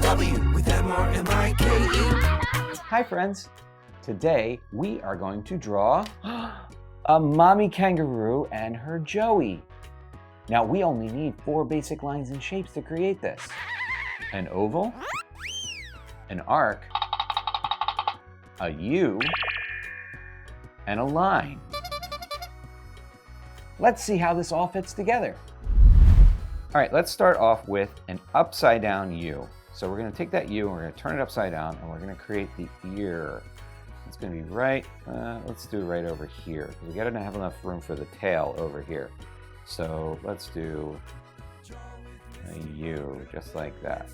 W with MRMIKE. Hi friends, today we are going to draw a mommy kangaroo and her joey. Now we only need 4 basic lines and shapes to create this. An oval, an arc, a U, and a line. Let's see how this all fits together. All right, let's start off with an upside down U. So we're gonna take that U and we're gonna turn it upside down and we're gonna create the ear. It's gonna be right, let's do it right over here. We gotta have enough room for the tail over here. So let's do a U, just like that.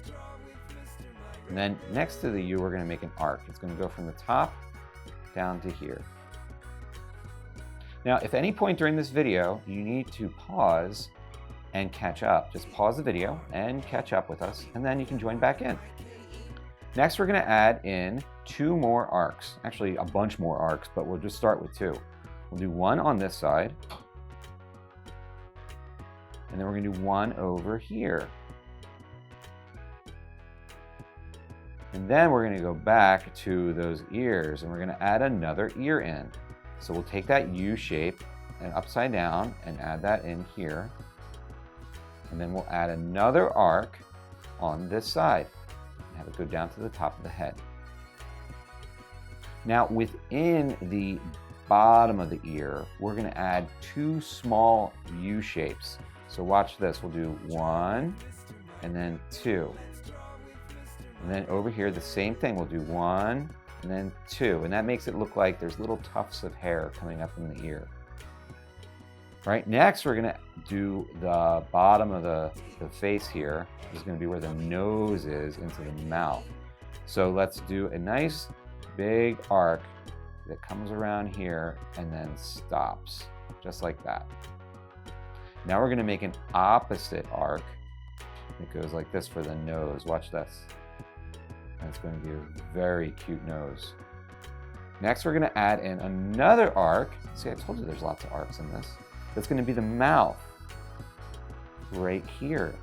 And then next to the U, we're gonna make an arc. It's gonna go from the top down to here. Now, if at any point during this video, you need to pause and catch up, just pause the video and catch up with us, and then you can join back in. Next, we're gonna add in 2 more arcs. Actually, a bunch more arcs, but we'll just start with 2. We'll do 1 on this side, and then we're gonna do 1 over here. And then we're gonna go back to those ears, and we're gonna add another ear in. So we'll take that U shape and upside down and add that in here. And then we'll add another arc on this side and have it go down to the top of the head. Now within the bottom of the ear, we're gonna add 2 small U shapes. So watch this, we'll do 1 and then 2. And then over here, the same thing, we'll do 1 and then 2. And that makes it look like there's little tufts of hair coming up in the ear. All right, next we're gonna do the bottom of the face here. This is gonna be where the nose is into the mouth. So let's do a nice big arc that comes around here and then stops, just like that. Now we're gonna make an opposite arc that goes like this for the nose. Watch this. And it's going to be a very cute nose. Next, we're gonna add in another arc. See, I told you there's lots of arcs in this. That's gonna be the mouth, right here.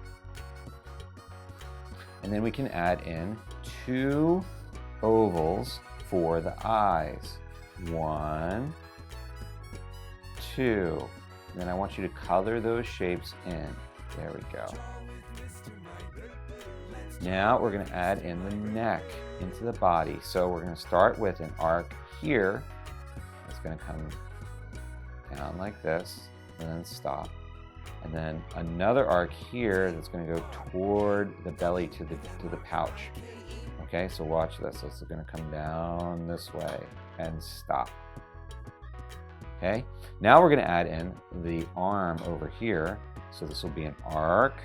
And then we can add in 2 ovals for the eyes. 1, 2. And then I want you to color those shapes in. There we go. Now we're gonna add in the neck into the body. So we're gonna start with an arc here. It's gonna come down like this and then stop. And then another arc here that's gonna go toward the belly to the pouch. Okay, so watch this. This is gonna come down this way and stop. Okay, now we're gonna add in the arm over here. So this will be an arc.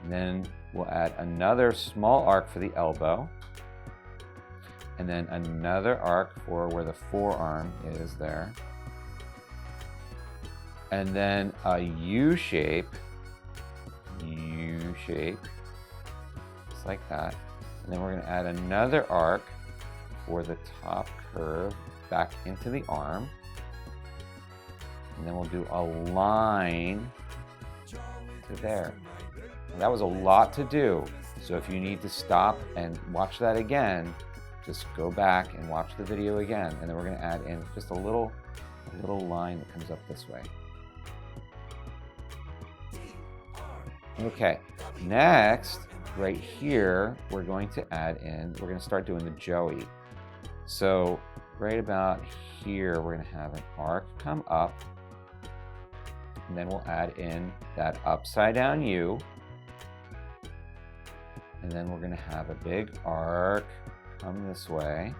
And then we'll add another small arc for the elbow. And then another arc for where the forearm is there. And then a U shape, just like that. And then we're gonna add another arc for the top curve back into the arm. And then we'll do a line to there. That was a lot to do, so if you need to stop and watch that again, just go back and watch the video again, and then we're going to add in just a little line that comes up this way. Okay, next, right here, we're going to start doing the joey. So right about here, we're going to have an arc come up, and then we'll add in that upside down U. And then we're gonna have a big arc come this way.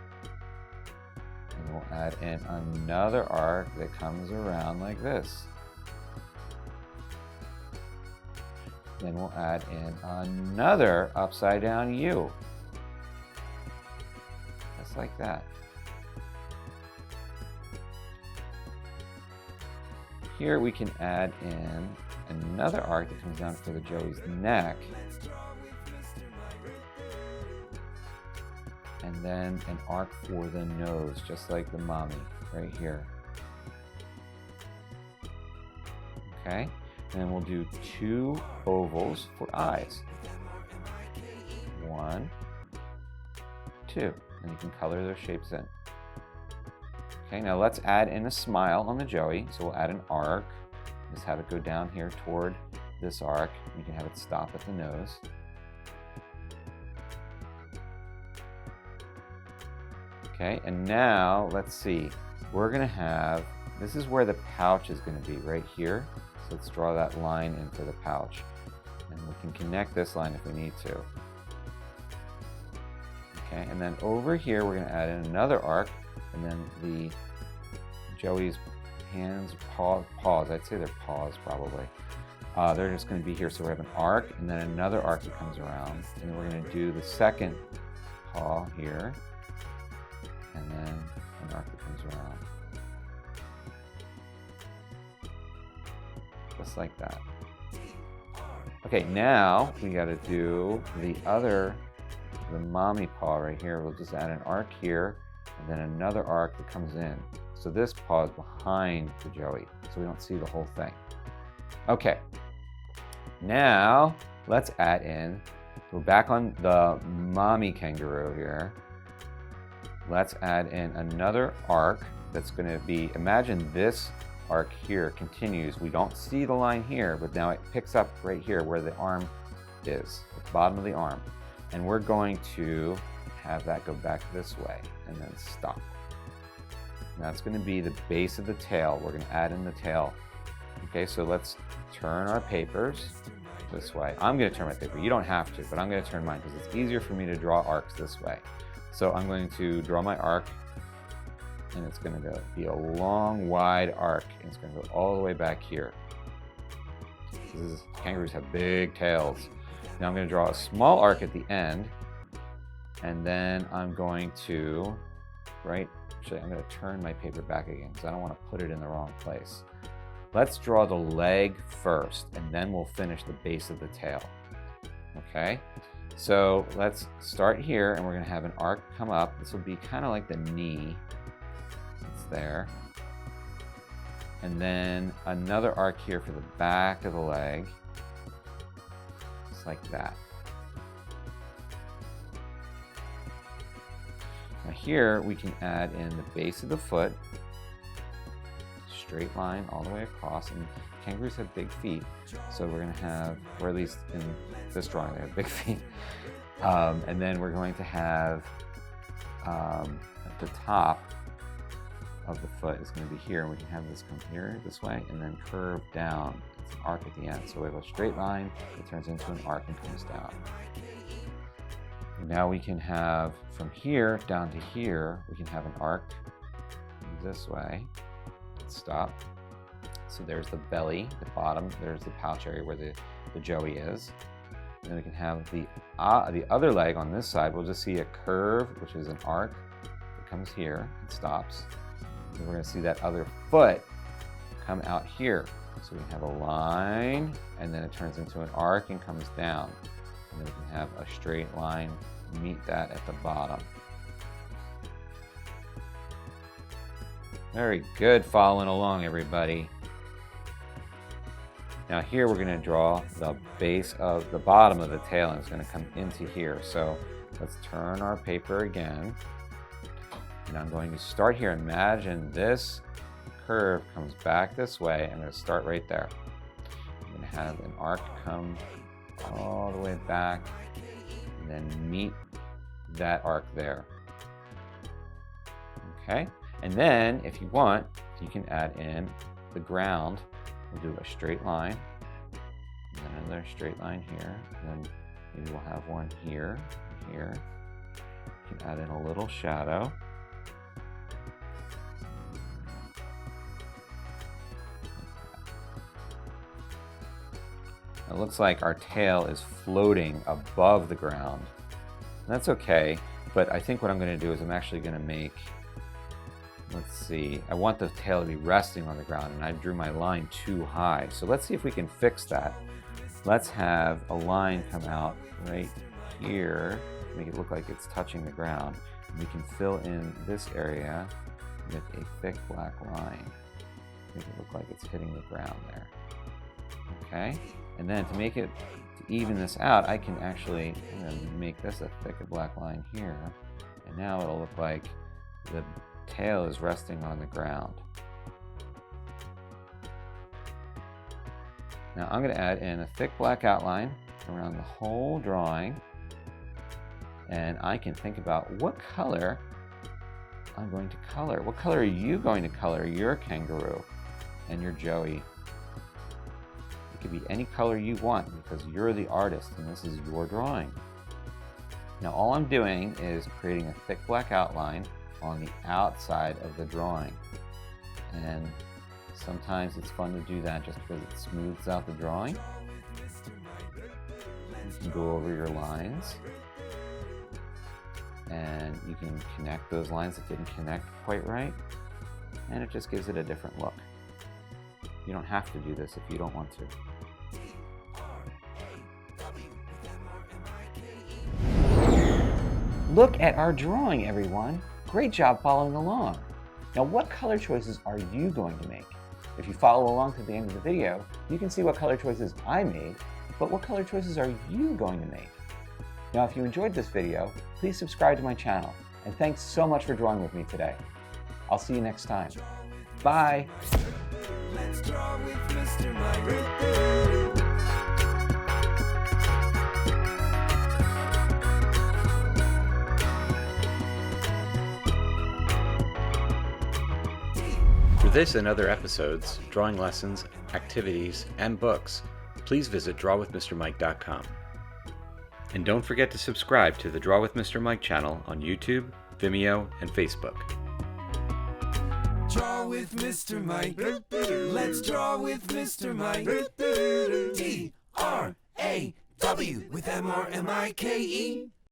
And we'll add in another arc that comes around like this. Then we'll add in another upside down U. Just like that. Here we can add in another arc that comes down to the joey's neck. And then an arc for the nose, just like the mommy, right here. Okay, and then we'll do 2 ovals for eyes. 1, 2. And you can color those shapes in. Okay, now let's add in a smile on the Joey. So we'll add an arc. Just have it go down here toward this arc. You can have it stop at the nose. Okay, and now let's see. We're gonna have, this is where the pouch is gonna be, right here. So let's draw that line into the pouch. And we can connect this line if we need to. Okay, and then over here we're gonna add in another arc, and then the Joey's hands, paws, I'd say they're paws probably. They're just gonna be here, so we have an arc, and then another arc that comes around. And then we're gonna do the second paw here, and then an arc that comes around. Just like that. Okay, now we gotta do the mommy paw right here. We'll just add an arc here, and then another arc that comes in. So this paw is behind the Joey, so we don't see the whole thing. Okay, now let's add in, we're back on the mommy kangaroo here. Let's add in another arc that's gonna be, imagine this arc here continues. We don't see the line here, but now it picks up right here where the arm is, the bottom of the arm. And we're going to have that go back this way and then stop. And that's gonna be the base of the tail. We're gonna add in the tail. Okay, so let's turn our papers this way. I'm gonna turn my paper. You don't have to, but I'm gonna turn mine because it's easier for me to draw arcs this way. So I'm going to draw my arc, and it's going to be a long, wide arc, and it's going to go all the way back here. Kangaroos have big tails. Now I'm going to draw a small arc at the end, and then I'm going to, actually I'm going to turn my paper back again because I don't want to put it in the wrong place. Let's draw the leg first, and then we'll finish the base of the tail. Okay? So let's start here, and we're going to have an arc come up. This will be kind of like the knee. It's there. And then another arc here for the back of the leg. Just like that. Now here we can add in the base of the foot. Straight line all the way across. And kangaroos have big feet, so we're going to have, or at least in this drawing, they have big feet. And then we're going to have at the top of the foot is going to be here, and we can have this come here this way and then curve down. It's an arc at the end. So we have a straight line that turns into an arc and comes down. And now we can have from here down to here, we can have an arc this way. Stop. So there's the belly, the bottom, there's the pouch area where the Joey is. And then we can have the other leg on this side. We'll just see a curve, which is an arc that comes here and stops. And we're going to see that other foot come out here. So we can have a line, and then it turns into an arc and comes down. And then we can have a straight line meet that at the bottom. Very good, following along, everybody. Now here we're going to draw the base of the bottom of the tail, and it's going to come into here. So let's turn our paper again. And I'm going to start here. Imagine this curve comes back this way. I'm going to start right there. I'm going to have an arc come all the way back and then meet that arc there. Okay? And then, if you want, you can add in the ground. We'll do a straight line, and then another straight line here, and then maybe we'll have one here, here. You can add in a little shadow. It looks like our tail is floating above the ground. And that's okay, but I think what I'm going to do is I'm actually going to make, let's see, I want the tail to be resting on the ground, and I drew my line too high. So let's see if we can fix that. Let's have a line come out right here, make it look like it's touching the ground. And we can fill in this area with a thick black line. Make it look like it's hitting the ground there. Okay? And then to make it To even this out, I can actually make this a thicker black line here. And now it'll look like the tail is resting on the ground. Now I'm going to add in a thick black outline around the whole drawing. And I can think about what color I'm going to color. What color are you going to color your kangaroo and your Joey? It could be any color you want because you're the artist and this is your drawing. Now all I'm doing is creating a thick black outline on the outside of the drawing. And sometimes it's fun to do that just because it smooths out the drawing. You can go over your lines and you can connect those lines that didn't connect quite right, and it just gives it a different look. You don't have to do this if you don't want to. Look at our drawing, everyone. Great job following along. Now, what color choices are you going to make? If you follow along to the end of the video, you can see what color choices I made, but what color choices are you going to make? Now, if you enjoyed this video, please subscribe to my channel, and thanks so much for drawing with me today. I'll see you next time. Bye! Let's draw with Mr. Mike. For this and other episodes, drawing lessons, activities, and books, please visit drawwithmrmike.com. And don't forget to subscribe to the Draw with Mr. Mike channel on YouTube, Vimeo, and Facebook. Draw with Mr. Mike. Let's draw with Mr. Mike. D-R-A-W with M-R-M-I-K-E.